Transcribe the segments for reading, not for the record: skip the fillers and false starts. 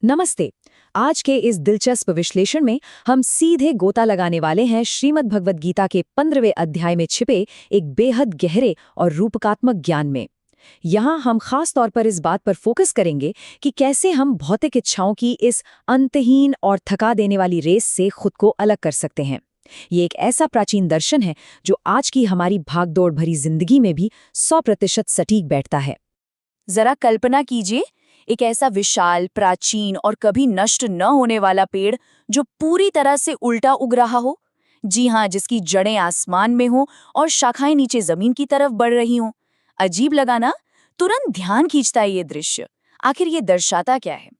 नमस्ते। आज के इस दिलचस्प विश्लेषण में हम सीधे गोता लगाने वाले हैं श्रीमद् भगवद गीता के 15वें अध्याय में छिपे एक बेहद गहरे और रूपकात्मक ज्ञान में। यहाँ हम खास तौर पर इस बात पर फोकस करेंगे कि कैसे हम भौतिक इच्छाओं की इस अंतहीन और थका देने वाली रेस से खुद को अलग कर सकते हैं। ये एक ऐसा प्राचीन दर्शन है जो आज की हमारी भागदौड़ भरी जिंदगी में भी 100% सटीक बैठता है। जरा कल्पना कीजिए, एक ऐसा विशाल, प्राचीन और कभी नष्ट न होने वाला पेड़ जो पूरी तरह से उल्टा उग रहा हो। जी हाँ, जिसकी जड़ें आसमान में हों और शाखाएं नीचे जमीन की तरफ बढ़ रही हों। अजीब लगा ना? तुरंत ध्यान खींचता है ये दृश्य। आखिर ये दर्शाता क्या है?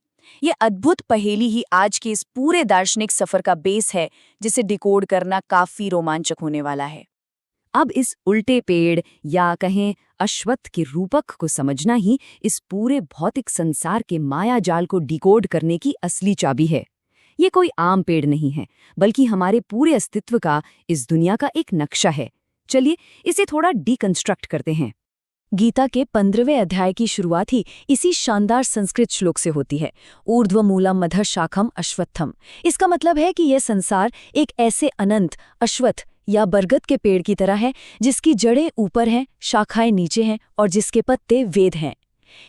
ये अद्भुत पहेली ही आज के इस पूरे दार्शनिक सफर का बेस है, जिसे डिकोड करना काफी रोमांचक होने वाला है। अब इस उल्टे पेड़ या कहें अश्वत्थ के रूपक को समझना ही इस पूरे भौतिक संसार के माया जाल को डिकोड करने की असली चाबी है। ये कोई आम पेड़ नहीं है, बल्कि हमारे पूरे अस्तित्व का, इस दुनिया का एक नक्शा है। चलिए इसे थोड़ा डिकंस्ट्रक्ट करते हैं। गीता के 15वें अध्याय की शुरुआत ही इसी शानदार संस्कृत श्लोक से होती है, ऊर्ध्वमूलम मधः शाखम अश्वत्थम। इसका मतलब है कि यह संसार एक ऐसे अनंत अश्वत्थ या बरगद के पेड़ की तरह है, जिसकी जड़ें ऊपर हैं, शाखाएं नीचे हैं और जिसके पत्ते वेद हैं।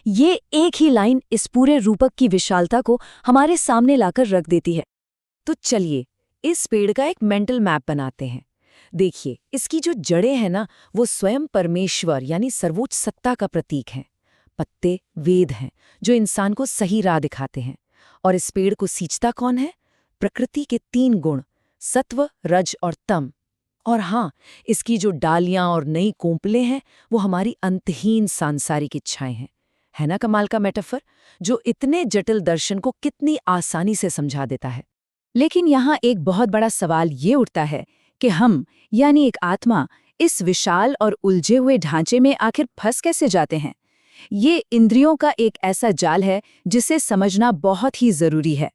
ये एक ही लाइन इस पूरे रूपक की विशालता को हमारे सामने लाकर रख देती है। तो चलिए इस पेड़ का एक मेंटल मैप बनाते हैं। देखिए, इसकी जो जड़ें हैं ना, वो स्वयं परमेश्वर यानी सर्वोच्च सत्ता का प्रतीक हैं। पत्ते वेद हैं, जो इंसान को सही राह दिखाते हैं। और इस पेड़ को सींचता कौन है? प्रकृति के 3 गुण, सत्व, रज और तम। और हाँ, इसकी जो डालियां और नई कोंपलें हैं, वो हमारी अंतहीन सांसारिक इच्छाएं हैं। है ना कमाल का मेटाफर, जो इतने जटिल दर्शन को कितनी आसानी से समझा देता है। लेकिन यहाँ एक बहुत बड़ा सवाल ये उठता है कि हम यानी एक आत्मा इस विशाल और उलझे हुए ढांचे में आखिर फंस कैसे जाते हैं। ये इंद्रियों का एक ऐसा जाल है जिसे समझना बहुत ही जरूरी है।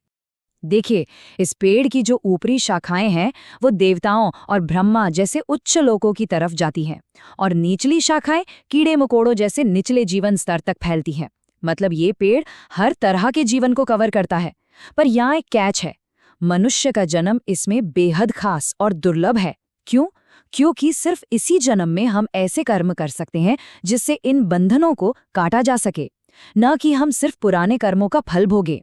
देखिए, इस पेड़ की जो ऊपरी शाखाएं हैं वो देवताओं और ब्रह्मा जैसे उच्च लोकों की तरफ जाती हैं, और निचली शाखाएं कीड़े मकोड़ों जैसे निचले जीवन स्तर तक फैलती हैं। मतलब ये पेड़ हर तरह के जीवन को कवर करता है। पर यहाँ एक कैच है, मनुष्य का जन्म इसमें बेहद खास और दुर्लभ है। क्यों? क्योंकि सिर्फ इसी जन्म में हम ऐसे कर्म कर सकते हैं जिससे इन बंधनों को काटा जा सके, न कि हम सिर्फ पुराने कर्मों का फल भोगे।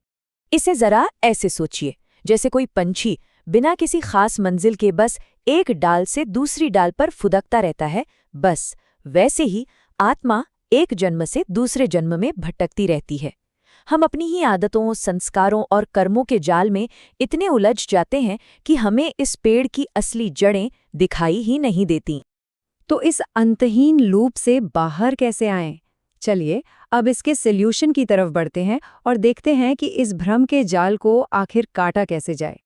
इसे जरा ऐसे सोचिए, जैसे कोई पंछी बिना किसी खास मंजिल के बस एक डाल से दूसरी डाल पर फुदकता रहता है। बस वैसे ही आत्मा एक जन्म से दूसरे जन्म में भटकती रहती है। हम अपनी ही आदतों, संस्कारों और कर्मों के जाल में इतने उलझ जाते हैं कि हमें इस पेड़ की असली जड़ें दिखाई ही नहीं देती। तो इस अंतहीन लूप से बाहर कैसे आएं? चलिए अब इसके सॉल्यूशन की तरफ बढ़ते हैं और देखते हैं कि इस भ्रम के जाल को आखिर काटा कैसे जाए।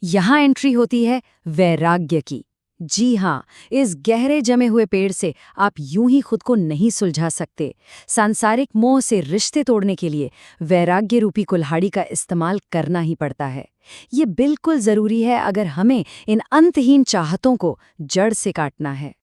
यहाँ एंट्री होती है वैराग्य की। जी हाँ, इस गहरे जमे हुए पेड़ से आप यूं ही खुद को नहीं सुलझा सकते। सांसारिक मोह से रिश्ते तोड़ने के लिए वैराग्य रूपी कुल्हाड़ी का इस्तेमाल करना ही पड़ता है। ये बिल्कुल जरूरी है अगर हमें इन अंतहीन चाहतों को जड़ से काटना है।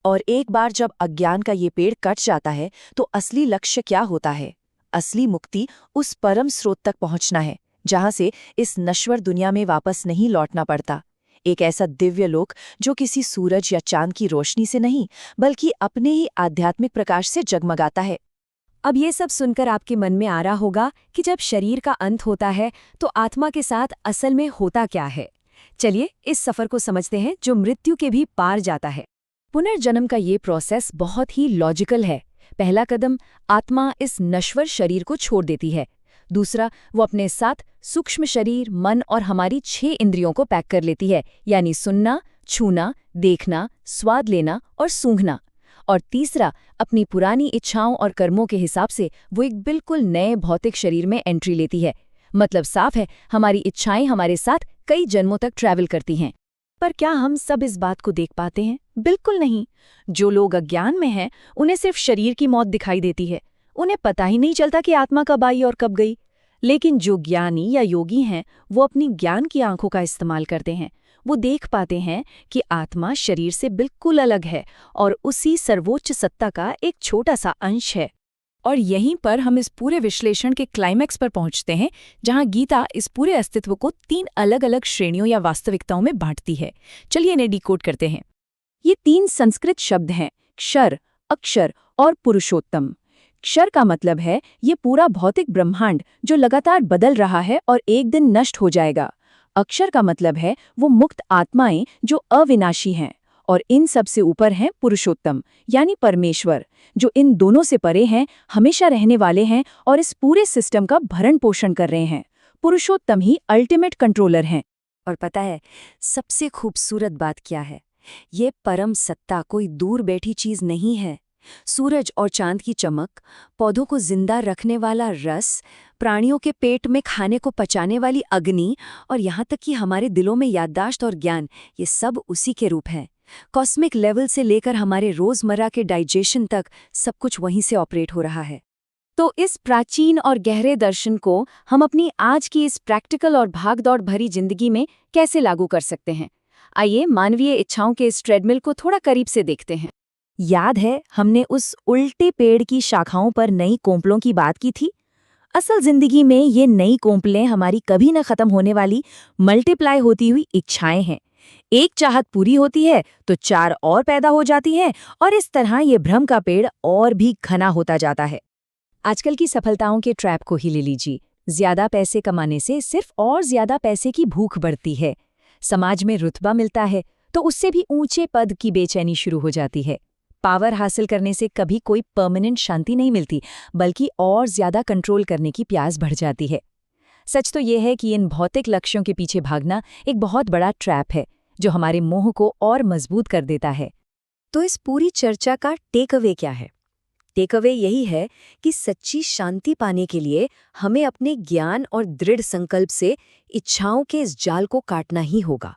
और एक बार जब अज्ञान का ये पेड़ कट जाता है, तो असली लक्ष्य क्या होता है? असली मुक्ति उस परम स्रोत तक पहुंचना है, जहां से इस नश्वर दुनिया में वापस नहीं लौटना पड़ता। एक ऐसा दिव्य लोक जो किसी सूरज या चांद की रोशनी से नहीं, बल्कि अपने ही आध्यात्मिक प्रकाश से जगमगाता है। अब ये सब सुनकर आपके मन में आ रहा होगा कि जब शरीर का अंत होता है तो आत्मा के साथ असल में होता क्या है। चलिए इस सफर को समझते हैं जो मृत्यु के भी पार जाता है। पुनर्जन्म का ये प्रोसेस बहुत ही लॉजिकल है। पहला कदम, आत्मा इस नश्वर शरीर को छोड़ देती है। दूसरा, वो अपने साथ सूक्ष्म शरीर, मन और हमारी 6 इंद्रियों को पैक कर लेती है, यानी सुनना, छूना, देखना, स्वाद लेना और सूंघना। और तीसरा, अपनी पुरानी इच्छाओं और कर्मों के हिसाब से वो एक बिल्कुल नए भौतिक शरीर में एंट्री लेती है। मतलब साफ है, हमारी इच्छाएं हमारे साथ कई जन्मों तक ट्रैवल करती हैं। पर क्या हम सब इस बात को देख पाते हैं? बिल्कुल नहीं। जो लोग अज्ञान में हैं, उन्हें सिर्फ शरीर की मौत दिखाई देती है। उन्हें पता ही नहीं चलता कि आत्मा कब आई और कब गई। लेकिन जो ज्ञानी या योगी हैं, वो अपनी ज्ञान की आंखों का इस्तेमाल करते हैं। वो देख पाते हैं कि आत्मा शरीर से बिल्कुल अलग है और उसी सर्वोच्च सत्ता का एक छोटा सा अंश है। और यहीं पर हम इस पूरे विश्लेषण के क्लाइमैक्स पर पहुंचते हैं, जहां गीता इस पूरे अस्तित्व को 3 अलग-अलग श्रेणियों या वास्तविकताओं में बांटती है। चलिए इन्हें डिकोड करते हैं। ये 3 संस्कृत शब्द हैं, क्षर, अक्षर और पुरुषोत्तम। क्षर का मतलब है ये पूरा भौतिक ब्रह्मांड जो लगातार बदल रहा है और एक दिन नष्ट हो जाएगा। अक्षर का मतलब है वो मुक्त आत्माएं जो अविनाशी हैं। और इन सब से ऊपर हैं पुरुषोत्तम, यानी परमेश्वर, जो इन दोनों से परे हैं, हमेशा रहने वाले हैं और इस पूरे सिस्टम का भरण पोषण कर रहे हैं। पुरुषोत्तम ही अल्टीमेट कंट्रोलर हैं। और पता है सबसे खूबसूरत बात क्या है? ये परम सत्ता कोई दूर बैठी चीज नहीं है। सूरज और चांद की चमक, पौधों को जिंदा रखने वाला रस, प्राणियों के पेट में खाने को पचाने वाली अग्नि और यहाँ तक कि हमारे दिलों में याददाश्त और ज्ञान, ये सब उसी के रूप हैं। कॉस्मिक लेवल से लेकर हमारे रोजमर्रा के डाइजेशन तक सब कुछ वहीं से ऑपरेट हो रहा है। तो इस प्राचीन और गहरे दर्शन को हम अपनी आज की इस प्रैक्टिकल और भागदौड़ भरी जिंदगी में कैसे लागू कर सकते हैं? आइए मानवीय इच्छाओं के इस ट्रेडमिल को थोड़ा करीब से देखते हैं। याद है हमने उस उल्टे पेड़ की शाखाओं पर नई कोंपलों की बात की थी? असल जिंदगी में ये नई कोंपलें हमारी कभी न खत्म होने वाली मल्टीप्लाई होती हुई इच्छाएं हैं। एक चाहत पूरी होती है तो 4 और पैदा हो जाती हैं और इस तरह ये भ्रम का पेड़ और भी घना होता जाता है। आजकल की सफलताओं के ट्रैप को ही ले लीजिए। ज्यादा पैसे कमाने से सिर्फ और ज्यादा पैसे की भूख बढ़ती है। समाज में रुतबा मिलता है तो उससे भी ऊंचे पद की बेचैनी शुरू हो जाती है। पावर हासिल करने से कभी कोई परमानेंट शांति नहीं मिलती, बल्कि और ज्यादा कंट्रोल करने की प्यास बढ़ जाती है। सच तो ये है कि इन भौतिक लक्ष्यों के पीछे भागना एक बहुत बड़ा ट्रैप है, जो हमारे मोह को और मजबूत कर देता है। तो इस पूरी चर्चा का टेक अवे क्या है? टेक अवे यही है कि सच्ची शांति पाने के लिए हमें अपने ज्ञान और दृढ़ संकल्प से इच्छाओं के इस जाल को काटना ही होगा।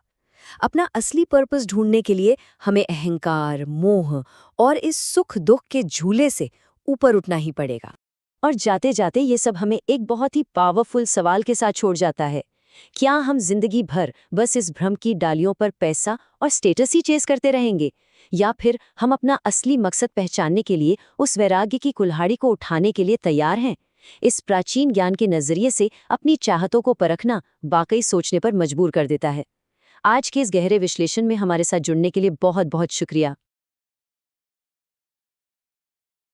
अपना असली पर्पस ढूंढने के लिए हमें अहंकार, मोह और इस सुख दुख के झूले से ऊपर उठना ही पड़ेगा। और जाते जाते ये सब हमें एक बहुत ही पावरफुल सवाल के साथ छोड़ जाता है। क्या हम जिंदगी भर बस इस भ्रम की डालियों पर पैसा और स्टेटस ही चेस करते रहेंगे, या फिर हम अपना असली मकसद पहचानने के लिए उस वैराग्य की कुल्हाड़ी को उठाने के लिए तैयार हैं? इस प्राचीन ज्ञान के नजरिए से अपनी चाहतों को परखना वाकई सोचने पर मजबूर कर देता है। आज के इस गहरे विश्लेषण में हमारे साथ जुड़ने के लिए बहुत बहुत शुक्रिया।